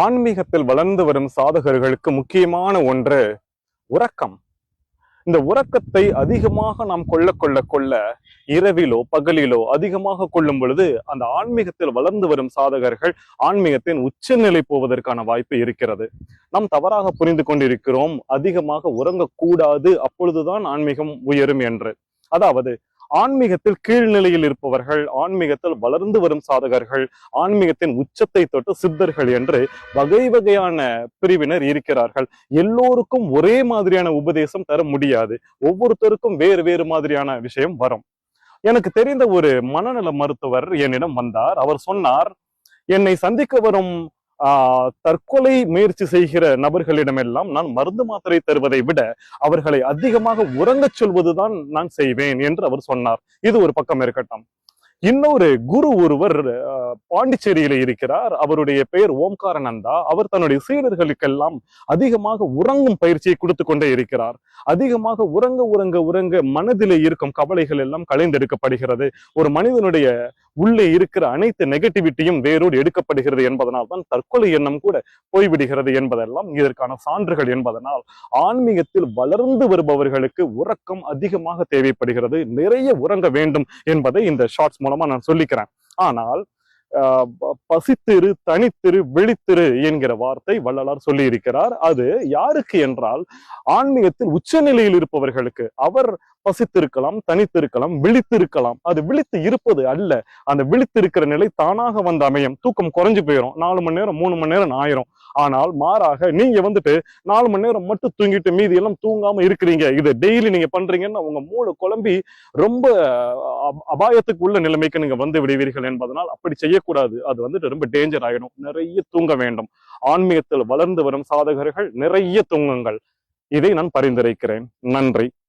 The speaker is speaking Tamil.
ஆன்மீகத்தில் வளர்ந்து வரும் சாதகர்களுக்கு முக்கியமான ஒன்று உறக்கம். இந்த உறக்கத்தை அதிகமாக நாம் கொள்ள கொள்ள கொள்ள இரவிலோ பகலிலோ அதிகமாக கொள்ளும் பொழுது அந்த ஆன்மீகத்தில் வளர்ந்து வரும் சாதகர்கள் ஆன்மீகத்தின் உச்சநிலை போவதற்கான வாய்ப்பு இருக்கிறது. நாம் தவறாக புரிந்து கொண்டிருக்கிறோம், அதிகமாக உறங்கக்கூடாது, அப்பொழுதுதான் ஆன்மீகம் உயரும் என்று. அதாவது ஆன்மீகத்தில் கீழ்நிலையில் இருப்பவர்கள், ஆன்மீகத்தில் வளர்ந்து வரும் சாதகர்கள், ஆன்மீகத்தின் உச்சத்தை தொட்டு சித்தர்கள் என்று வகை வகையான பிரிவினர் இருக்கிறார்கள். எல்லோருக்கும் ஒரே மாதிரியான உபதேசம் தர முடியாது. ஒவ்வொருத்தருக்கும் வேறு வேறு மாதிரியான விஷயம் வரும். எனக்கு தெரிந்த ஒரு மனநல மருத்துவர் என்னிடம் வந்தார். அவர் சொன்னார், என்னை சந்திக்க வரும் தற்கொலை முயற்சி செய்கிற நபர்களிடமெல்லாம் நான் மருந்து மாத்திரை தருவதை விட அவர்களை அதிகமாக உறங்கச் சொல்வதுதான் நான் செய்வேன் என்று அவர் சொன்னார். இது ஒரு பக்கம் இருக்கட்டும். இன்னொரு குரு ஒருவர் பாண்டிச்சேரியில இருக்கிறார். அவருடைய பெயர் ஓம்காரானந்தா. அவர் தன்னுடைய சீடர்களுக்கெல்லாம் அதிகமாக உறங்கும் பயிற்சியை கொடுத்து கொண்டே இருக்கிறார். அதிகமாக உறங்க உறங்க உறங்க மனதிலே இருக்கும் கவலைகள் எல்லாம் களைந்தெடுக்கப்படுகிறது. ஒரு மனிதனுடைய உள்ளே இருக்கிற அனைத்து நெகட்டிவிட்டியும் வேரோடு எடுக்கப்படுகிறது என்பதனால் தான் தற்கொலை எண்ணம் கூட போய்விடுகிறது என்பதெல்லாம் இதற்கான சான்றுகள் என்பதனால் ஆன்மீகத்தில் வளர்ந்து வருபவர்களுக்கு உறக்கம் அதிகமாக தேவைப்படுகிறது. நிறைய உறங்க வேண்டும் என்பதை இந்த ஷார்ட்ஸ் மூலமா நான் சொல்லிக்கிறேன். ஆனால் பசித்திரு, தனித்திரு, விழித்திரு என்கிற வார்த்தை வள்ளலார் சொல்லி இருக்கிறார். அது யாருக்கு என்றால் ஆன்மீகத்தில் உச்சநிலையில் இருப்பவர்களுக்கு. அவர் பசித்திருக்கலாம், தனித்திருக்கலாம், விழித்திருக்கலாம். அது விழித்து இருப்பது அல்ல. அந்த விழித்திருக்கிற நிலை தானாக வந்து அமையும். தூக்கம் குறைஞ்சு போயிடும். 4 மணி நேரம் 3 மணி நேரம் ஆயிரும். ஆனால் மாறாக நீங்க 4 மணி நேரம் மட்டும் தூங்கிட்டு மீதி எல்லாம் தூங்காம இருக்கிறீங்க, இது டெய்லி நீங்க பண்றீங்கன்னு உங்க மூளை குழம்பி ரொம்ப அபாயத்துக்கு உள்ள நிலைமைக்கு நீங்க வந்து விடுவீர்கள் என்பதனால் அப்படி செய்யக்கூடாது. அது ரொம்ப டேஞ்சர் ஆயிடும். நிறைய தூங்க வேண்டும். ஆன்மீகத்தில் வளர்ந்து வரும் சாதகர்கள் நிறைய தூங்குங்கள். இதை நான் பரிந்துரைக்கிறேன். நன்றி.